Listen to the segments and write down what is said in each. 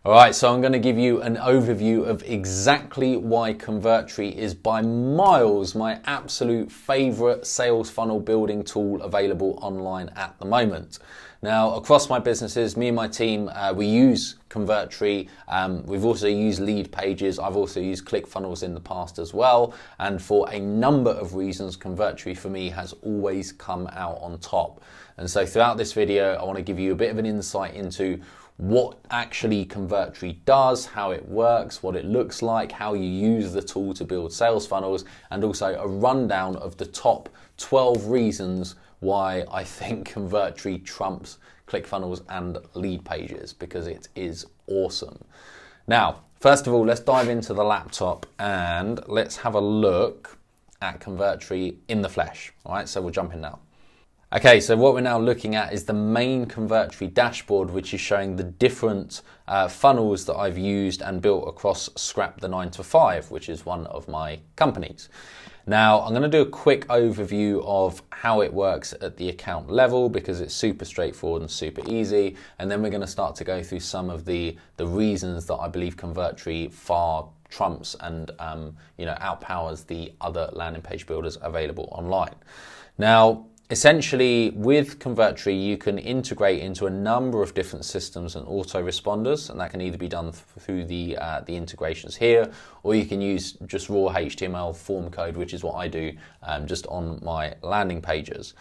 All right, so I'm going to give you an overview of exactly why Convertri is by miles my absolute favorite sales funnel building tool available online at the moment. Now, across my businesses, me and my team, we use Convertri. We've also used LeadPages. I've also used ClickFunnels in the past as well. And for a number of reasons, Convertri for me has always come out on top. And so throughout this video, I want to give you a bit of an insight into what actually Convertri does, how it works, what it looks like, how you use the tool to build sales funnels, and also a rundown of the top 12 reasons why I think Convertri trumps ClickFunnels and LeadPages, because it is awesome. Now, first of all, let's dive into the laptop and let's have a look at Convertri in the flesh. All right, so we'll jump in now. Okay, so what we're now looking at is the main Convertri dashboard, which is showing the different funnels that I've used and built across Scrap the 9 to 5, which is one of my companies. Now, I'm going to do a quick overview of how it works at the account level because it's super straightforward and super easy. And then we're going to start to go through some of the reasons that I believe Convertri far trumps and outpowers the other landing page builders available online. Now, essentially, with Convertri, you can integrate into a number of different systems and autoresponders, and that can either be done through the integrations here, or you can use just raw HTML form code, which is what I do just on my landing pages.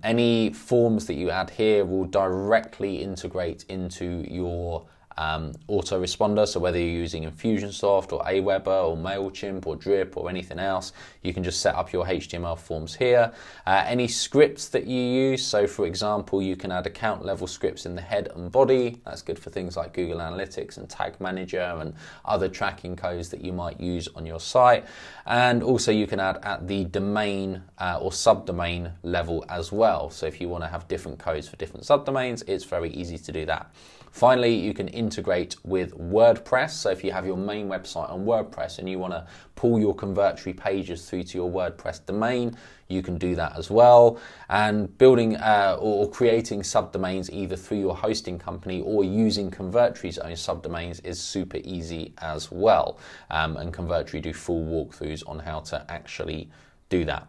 Any forms that you add here will directly integrate into your autoresponder, so whether you're using Infusionsoft or Aweber or MailChimp or Drip or anything else, you can just set up your HTML forms here. Any scripts that you use, so for example, you can add account level scripts in the head and body. That's good for things like Google Analytics and Tag Manager and other tracking codes that you might use on your site. And also you can add at the domain or subdomain level as well. So if you want to have different codes for different subdomains, it's very easy to do that. Finally, you can integrate with WordPress. So if you have your main website on WordPress and you want to pull your Convertri pages through to your WordPress domain, you can do that as well. And building or creating subdomains either through your hosting company or using Convertri's own subdomains is super easy as well. And Convertri do full walkthroughs on how to actually do that.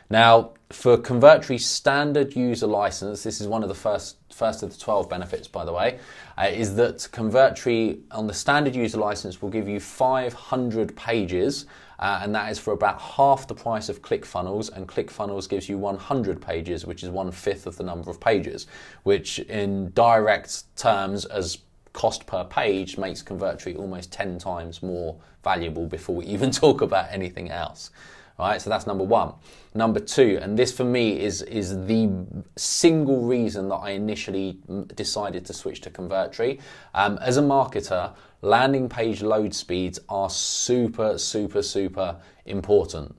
Now, for Convertri's standard user license, this is one of the first of the 12 benefits, by the way, is that Convertri on the standard user license will give you 500 pages, and that is for about half the price of ClickFunnels, and ClickFunnels gives you 100 pages, which is 1/5 of the number of pages, which in direct terms as cost per page makes Convertri almost 10 times more valuable before we even talk about anything else. All right, so that's number one. Number two, and this for me is the single reason that I initially decided to switch to Convertri. As a marketer, landing page load speeds are super, super, super important.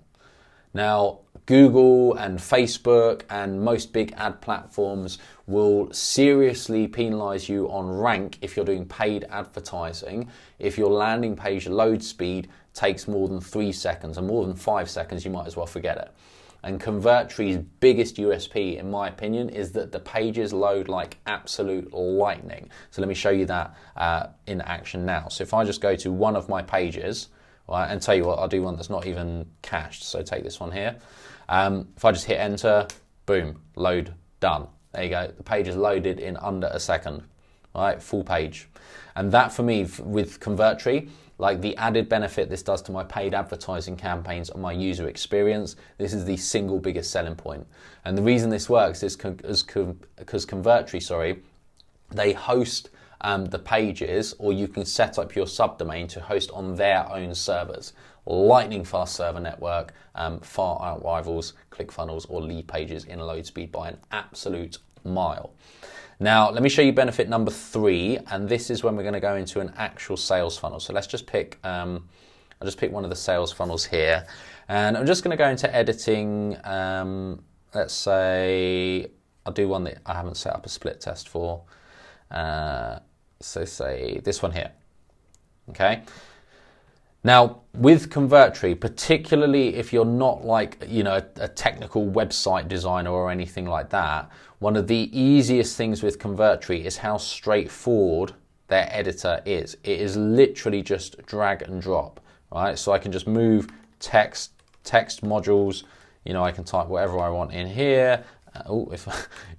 Now, Google and Facebook and most big ad platforms will seriously penalize you on rank if you're doing paid advertising. If your landing page load speed takes more than 3 seconds and more than 5 seconds, you might as well forget it. And Convertri's biggest USP, in my opinion, is that the pages load like absolute lightning. So let me show you that in action now. So if I just go to one of my pages, right, and tell you what, I'll do one that's not even cached. So take this one here. If I just hit enter, boom, load, done. There you go. The page is loaded in under a second. All right, full page. And that for me, with Convertri, like the added benefit this does to my paid advertising campaigns and my user experience, this is the single biggest selling point. And the reason this works is because Convertri, they host the pages, or you can set up your subdomain to host on their own servers. Lightning fast server network, far outrivals ClickFunnels or LeadPages in load speed by an absolute mile. Now, let me show you benefit number 3, and this is when we're going to go into an actual sales funnel. So let's just pick, I'll just pick one of the sales funnels here, and I'm just going to go into editing. Let's say I'll do one that I haven't set up a split test for. So say this one here. Okay. Now, with Convertri, particularly if you're not like, a technical website designer or anything like that, one of the easiest things with Convertri is how straightforward their editor is. It is literally just drag and drop, right? So I can just move text modules, you know, I can type whatever I want in here.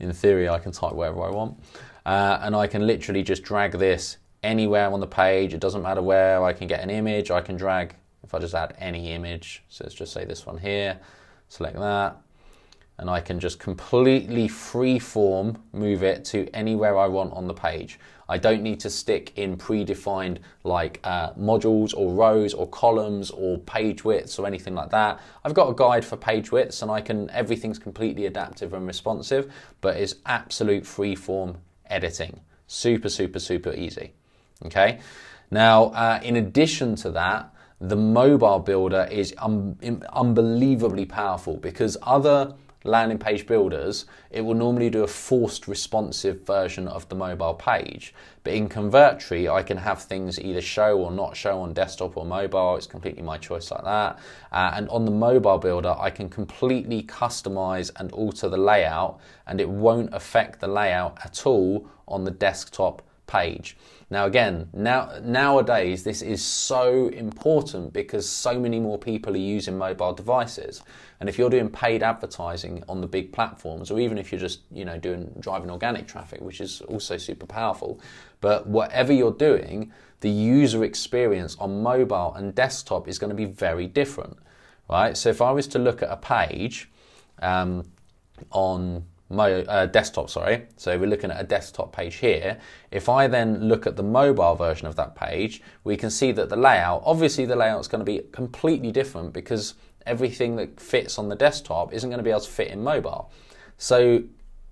In theory, I can type whatever I want. And I can literally just drag this anywhere on the page. It doesn't matter where. I can get an image. I can drag, if I just add any image, so let's just say this one here, select that, and I can just completely freeform move it to anywhere I want on the page. I don't need to stick in predefined like modules or rows or columns or page widths or anything like that. I've got a guide for page widths, and everything's completely adaptive and responsive, but it's absolute freeform editing. Super, super, super easy. Okay. Now, in addition to that, the mobile builder is unbelievably powerful, because other landing page builders, it will normally do a forced responsive version of the mobile page. But in Convertri, I can have things either show or not show on desktop or mobile. It's completely my choice like that. And on the mobile builder, I can completely customize and alter the layout, and it won't affect the layout at all on the desktop page. Now again, nowadays this is so important because so many more people are using mobile devices. And if you're doing paid advertising on the big platforms, or even if you're just, you know, driving organic traffic, which is also super powerful, but whatever you're doing, the user experience on mobile and desktop is going to be very different, right? So if I was to look at a page on desktop, sorry. So we're looking at a desktop page here. If I then look at the mobile version of that page, we can see that the layout, obviously the layout's going to be completely different, because everything that fits on the desktop isn't going to be able to fit in mobile. So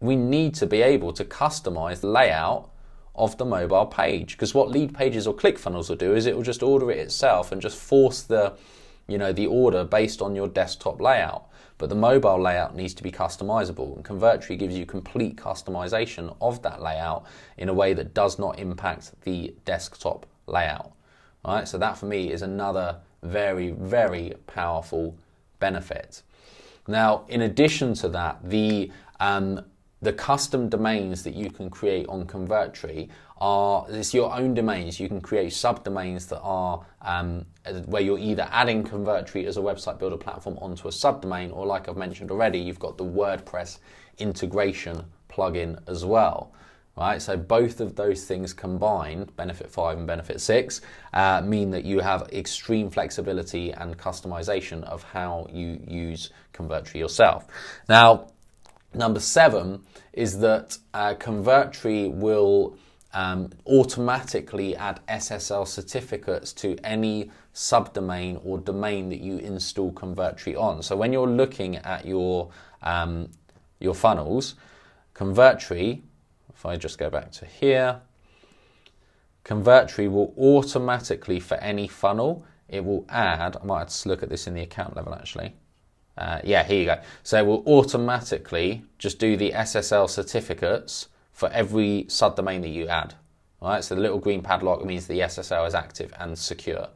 we need to be able to customize the layout of the mobile page, because what LeadPages or ClickFunnels will do is it will just order it itself and just force the order based on your desktop layout. But the mobile layout needs to be customizable, and Convertri gives you complete customization of that layout in a way that does not impact the desktop layout. All right, so that for me is another very, very powerful benefit. Now, in addition to that, the custom domains that you can create on Convertri it's your own domains. You can create subdomains that are where you're either adding Convertri as a website builder platform onto a subdomain, or like I've mentioned already, you've got the WordPress integration plugin as well. Right, so both of those things combined, Benefit 5 and Benefit 6, mean that you have extreme flexibility and customization of how you use Convertri yourself. Now, number 7 is that Convertri will automatically add SSL certificates to any subdomain or domain that you install Convertri on. So when you're looking at your funnels, Convertri, if I just go back to here, Convertri will automatically, for any funnel, it will add, I might have to look at this in the account level actually. Yeah, here you go. So it will automatically just do the SSL certificates for every subdomain that you add. All right, so the little green padlock means the SSL is active and secure.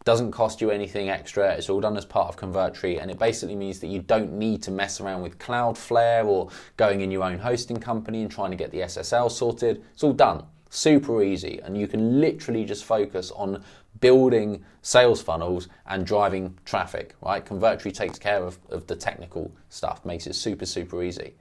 Doesn't cost you anything extra. It's all done as part of Convertri, and it basically means that you don't need to mess around with Cloudflare or going in your own hosting company and trying to get the SSL sorted. It's all done. Super easy, and you can literally just focus on building sales funnels and driving traffic, right? Convertri takes care of the technical stuff, makes it super, super easy.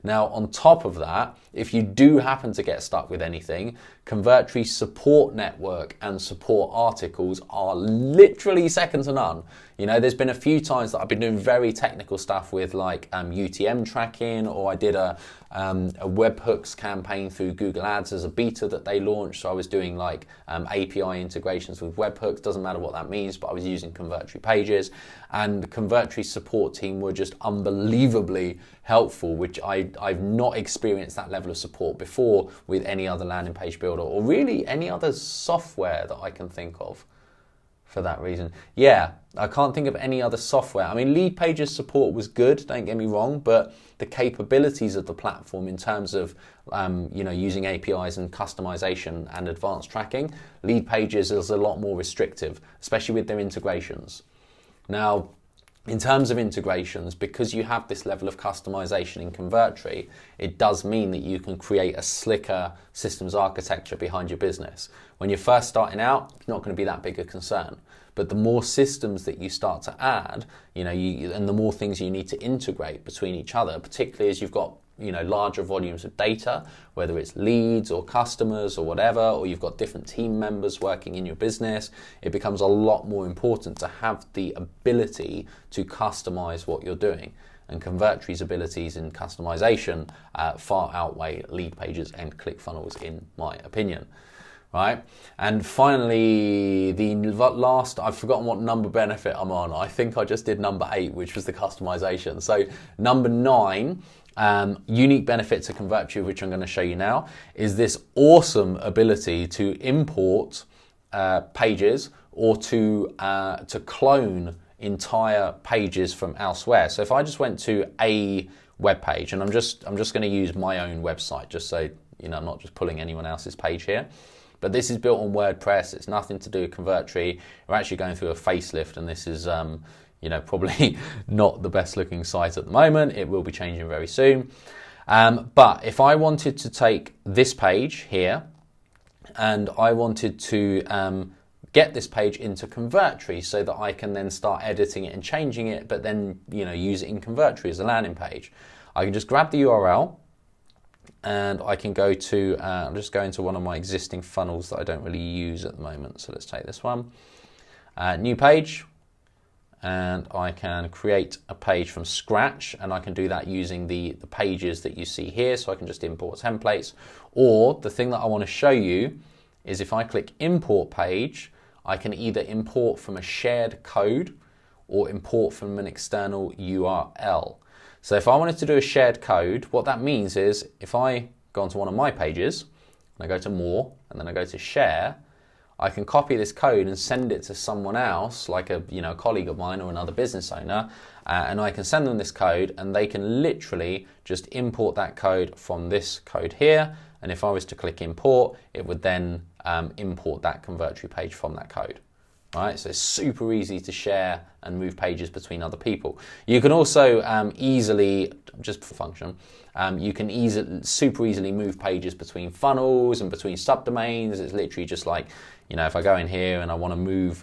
Now, on top of that, if you do happen to get stuck with anything, Convertri's support network and support articles are literally second to none. You know, there's been a few times that I've been doing very technical stuff with like UTM tracking, or I did a webhooks campaign through Google Ads as a beta that they launched. So I was doing like API integrations with webhooks, doesn't matter what that means, but I was using Convertri pages, and Convertri's support team were just unbelievably helpful, which I've not experienced that level of support before with any other landing page builder, or really any other software that I can think of for that reason. Yeah, I can't think of any other software. I mean, LeadPages support was good, don't get me wrong, but the capabilities of the platform in terms of using APIs and customization and advanced tracking, LeadPages is a lot more restrictive, especially with their integrations. Now, In terms of integrations, because you have this level of customization in Convertri, it does mean that you can create a slicker systems architecture behind your business. When you're first starting out, it's not going to be that big a concern. But the more systems that you start to add, and the more things you need to integrate between each other, particularly as you've got larger volumes of data, whether it's leads or customers or whatever, or you've got different team members working in your business, it becomes a lot more important to have the ability to customize what you're doing. And Convertri's abilities in customization far outweigh LeadPages and ClickFunnels, in my opinion. Right? And finally, the last, I've forgotten what number benefit I'm on. I think I just did number 8, which was the customization. So number 9, unique benefit to Convertri, which I'm going to show you now, is this awesome ability to import pages or to clone entire pages from elsewhere. So if I just went to a web page, and I'm just going to use my own website, just so I'm not just pulling anyone else's page here. But this is built on WordPress. It's nothing to do with Convertri. We're actually going through a facelift, and this is probably not the best looking site at the moment. It will be changing very soon. But if I wanted to take this page here and I wanted to get this page into Convertri so that I can then start editing it and changing it, but then use it in Convertri as a landing page, I can just grab the URL and I can go to, I'm just going to one of my existing funnels that I don't really use at the moment. So let's take this one, new page. And I can create a page from scratch, and I can do that using the pages that you see here. So I can just import templates, or the thing that I want to show you is if I click import page, I can either import from a shared code or import from an external URL. So if I wanted to do a shared code, what that means is if I go onto one of my pages and I go to more and then I go to share, I can copy this code and send it to someone else, like a colleague of mine or another business owner, and I can send them this code and they can literally just import that code from this code here. And if I was to click import, it would then import that Convertri page from that code. Right, so it's super easy to share and move pages between other people. You can also easily, just for function, you can super easily move pages between funnels and between subdomains. It's literally just like, if I go in here and I want to move,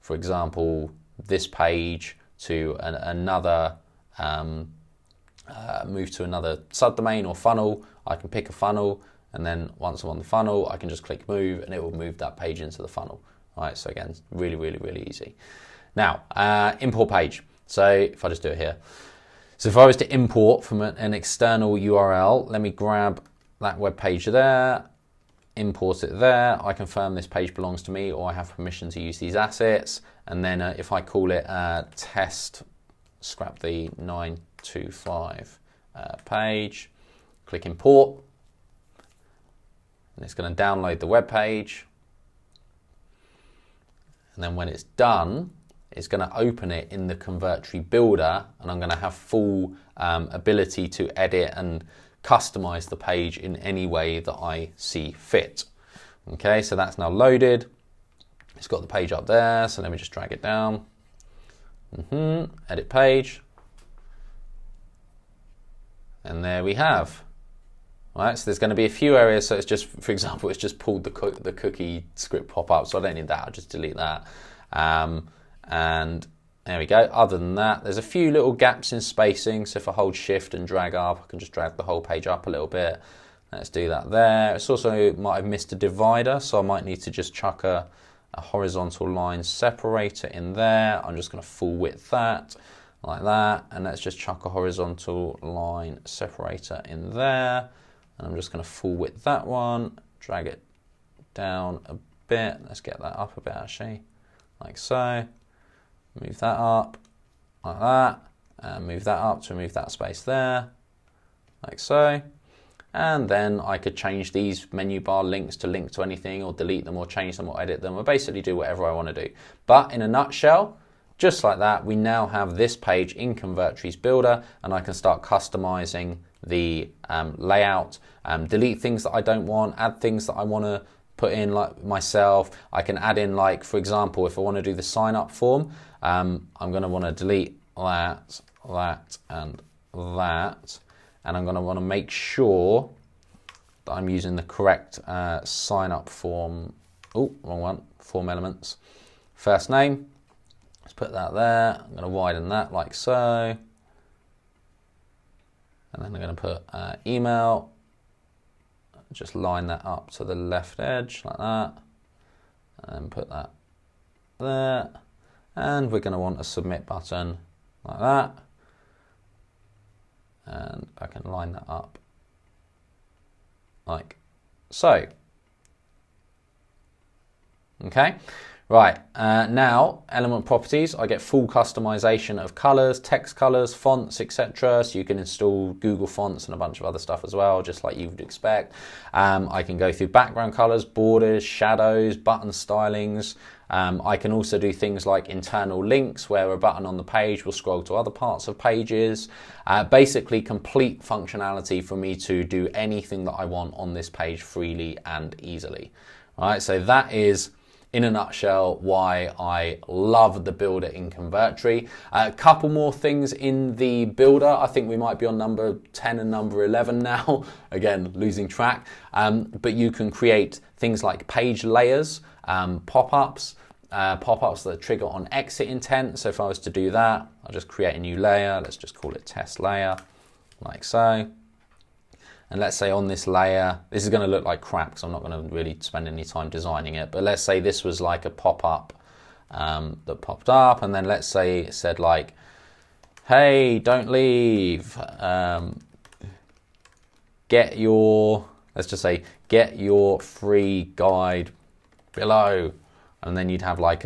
for example, this page to another, move to another subdomain or funnel, I can pick a funnel, and then once I'm on the funnel, I can just click move and it will move that page into the funnel. Right, so again, really, really, really easy. Now, import page. So if I just do it here. So if I was to import from an external URL, let me grab that web page there, import it there. I confirm this page belongs to me, or I have permission to use these assets. And then if I call it test, scrap the 925 page, click import, and it's going to download the web page. And then when it's done, it's going to open it in the Convertri builder, and I'm going to have full ability to edit and customize the page in any way that I see fit. Okay, so that's now loaded. It's got the page up there, so let me just drag it down. Edit page. And there we have. All right, so there's going to be a few areas. So it's just, for example, it's just pulled the cookie script pop-up, so I don't need that. I'll just delete that. And there we go. Other than that, there's a few little gaps in spacing. So if I hold shift and drag up, I can just drag the whole page up a little bit. Let's do that there. It's also might have missed a divider, so I might need to just chuck a horizontal line separator in there. I'm just going to full width that like that, and let's just chuck a horizontal line separator in there. And I'm just going to full width that one, drag it down a bit. Let's get that up a bit actually, like so. Move that up like that, and move that up to remove that space there, like so. And then I could change these menu bar links to link to anything, or delete them, or change them, or edit them, or basically do whatever I want to do. But in a nutshell, just like that, we now have this page in Convertri's builder, and I can start customizing the layout, delete things that I don't want, add things that I want to put in like myself. I can add in, like, for example, if I want to do the sign up form, I'm going to want to delete that, and that. And I'm going to want to make sure that I'm using the correct sign up form. Oh, wrong one. Form elements. First name. Let's put that there. I'm going to widen that like so. And then I'm going to put email. Just line that up to the left edge like that. And put that there. And we're going to want a submit button like that. And I can line that up like so. Okay, right, now element properties, I get full customization of colors, text colors, fonts, etc. So you can install Google fonts and a bunch of other stuff as well, just like you would expect. I can go through background colors, borders, shadows, button stylings. I can also do things like internal links, where a button on the page will scroll to other parts of pages. Basically complete functionality for me to do anything that I want on this page freely and easily. All right, so that is, in a nutshell, why I love the builder in Convertri. A couple more things in the builder. I think we might be on number 10 and number 11 now. Again, losing track. But you can create things like page layers, pop-ups, pop-ups that trigger on exit intent. So if I was to do that, I'll just create a new layer. Let's just call it test layer, like so. And let's say on this layer, this is going to look like crap because I'm not going to really spend any time designing it. But let's say this was like a pop-up that popped up. And then let's say it said like, hey, don't leave. Let's just say, get your free guide below. And then you'd have like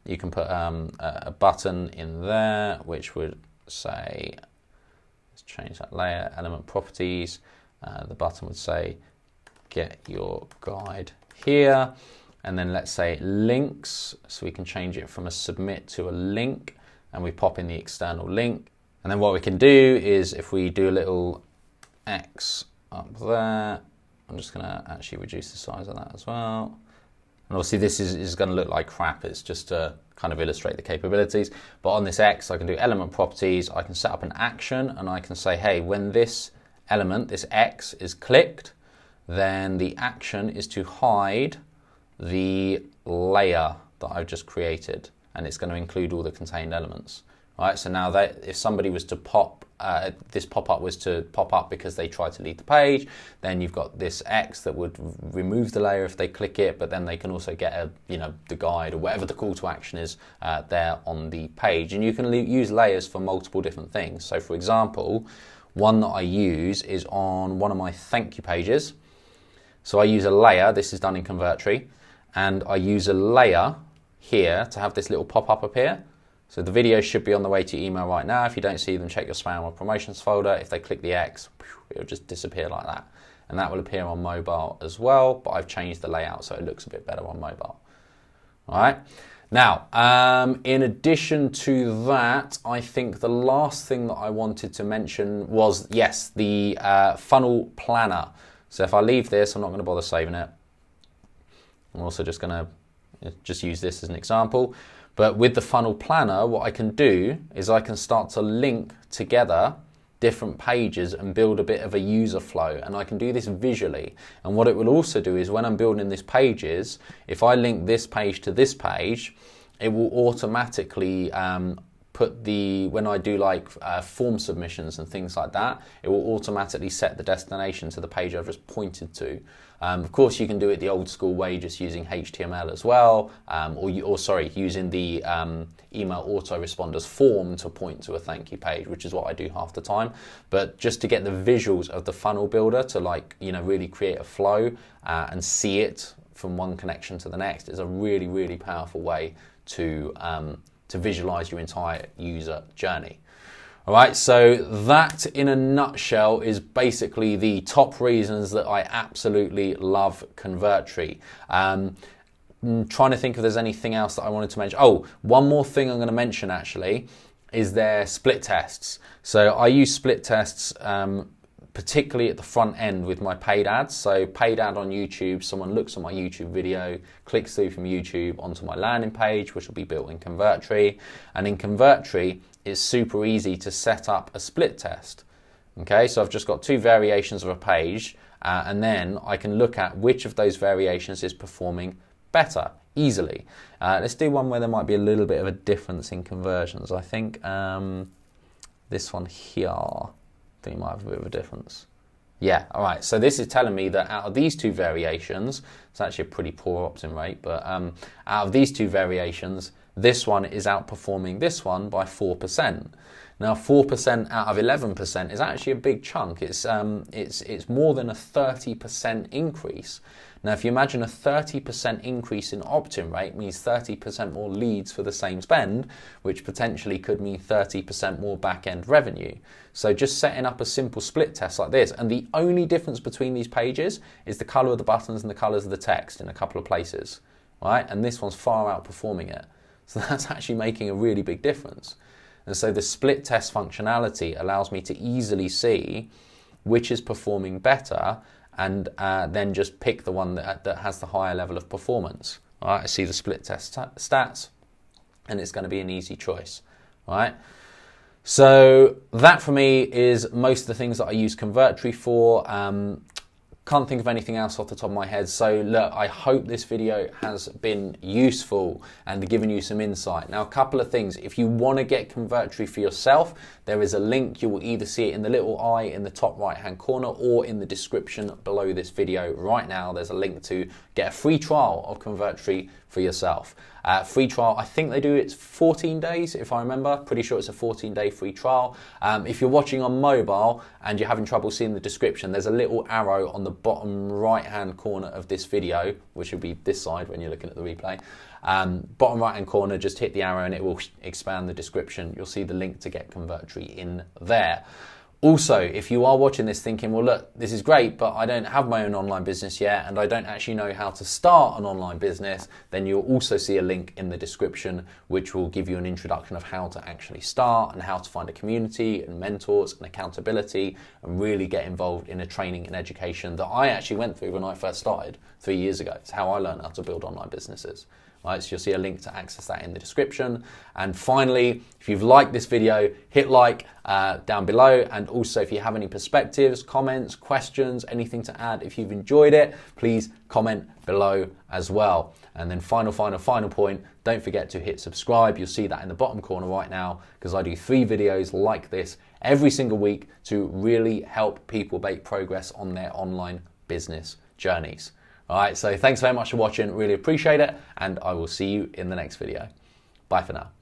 you can put a button in there, which would say, let's change that layer, element properties. The button would say, get your guide here. And then let's say links. So we can change it from a submit to a link, and we pop in the external link. And then what we can do is, if we do a little X up there, I'm just gonna actually reduce the size of that as well. And obviously this is going to look like crap. It's just to kind of illustrate the capabilities. But on this X, I can do element properties. I can set up an action, and I can say, hey, when this element, this X, is clicked, then the action is to hide the layer that I've just created. And it's going to include all the contained elements. All right, so now that if somebody was to this pop-up was to pop up because they tried to leave the page, then you've got this X that would remove the layer if they click it, but then they can also get the guide or whatever the call to action is there on the page. And you can use layers for multiple different things. So for example, one that I use is on one of my thank you pages. So I use a layer, this is done in Convertri, and I use a layer here to have this little pop-up appear. So the video should be on the way to your email right now. If you don't see them, check your spam or promotions folder. If they click the X, it'll just disappear like that. And that will appear on mobile as well, but I've changed the layout so it looks a bit better on mobile. All right. Now, in addition to that, I think the last thing that I wanted to mention was, yes, the funnel planner. So if I leave this, I'm not going to bother saving it. I'm also just going to just use this as an example. But with the funnel planner, what I can do is I can start to link together different pages and build a bit of a user flow. And I can do this visually. And what it will also do is when I'm building these pages, if I link this page to this page, it will automatically when I do like form submissions and things like that, it will automatically set the destination to the page I've just pointed to. Of course, you can do it the old school way, just using HTML as well, using the email autoresponders form to point to a thank you page, which is what I do half the time. But just to get the visuals of the funnel builder to really create a flow and see it from one connection to the next is a really, really powerful way to visualize your entire user journey. All right, so that in a nutshell is basically the top reasons that I absolutely love Convertri. I'm trying to think if there's anything else that I wanted to mention. Oh, one more thing I'm going to mention actually is their split tests. So I use split tests particularly at the front end with my paid ads. So paid ad on YouTube, someone looks at my YouTube video, clicks through from YouTube onto my landing page, which will be built in Convertri. And in Convertri, it's super easy to set up a split test. Okay, so I've just got two variations of a page, and then I can look at which of those variations is performing better, easily. Let's do one where there might be a little bit of a difference in conversions. I think this one here, I think might have a bit of a difference. Yeah, all right, so this is telling me that out of these two variations, it's actually a pretty poor opt-in rate, but out of these two variations, this one is outperforming this one by 4%. Now, 4% out of 11% is actually a big chunk. It's more than a 30% increase. Now, if you imagine a 30% increase in opt-in rate means 30% more leads for the same spend, which potentially could mean 30% more back-end revenue. So just setting up a simple split test like this, and the only difference between these pages is the color of the buttons and the colors of the text in a couple of places, right? And this one's far outperforming it. So that's actually making a really big difference. And so the split test functionality allows me to easily see which is performing better, and then just pick the one that has the higher level of performance. All right, I see the split test stats, and it's going to be an easy choice. All right. So that for me is most of the things that I use Convertri for. Can't think of anything else off the top of my head. So look, I hope this video has been useful and given you some insight. Now, a couple of things. If you want to get Convertri for yourself, there is a link. You will either see it in the little eye in the top right-hand corner or in the description below this video right now. There's a link to get a free trial of Convertri for yourself. Free trial, I think they do it's 14 days, if I remember. Pretty sure it's a 14-day free trial. If you're watching on mobile and you're having trouble seeing the description, there's a little arrow on the bottom right-hand corner of this video, which will be this side when you're looking at the replay. Bottom right-hand corner, just hit the arrow and it will expand the description. You'll see the link to get Convertri in there. Also, if you are watching this thinking, well, look, this is great, but I don't have my own online business yet, and I don't actually know how to start an online business, then you'll also see a link in the description, which will give you an introduction of how to actually start and how to find a community and mentors and accountability and really get involved in a training and education that I actually went through when I first started 3 years ago. It's how I learned how to build online businesses. Right, so you'll see a link to access that in the description. And finally, if you've liked this video, hit like down below. And also, if you have any perspectives, comments, questions, anything to add, if you've enjoyed it, please comment below as well. And then final point, don't forget to hit subscribe. You'll see that in the bottom corner right now, because I do 3 videos like this every single week to really help people make progress on their online business journeys. All right, so thanks very much for watching. Really appreciate it. And I will see you in the next video. Bye for now.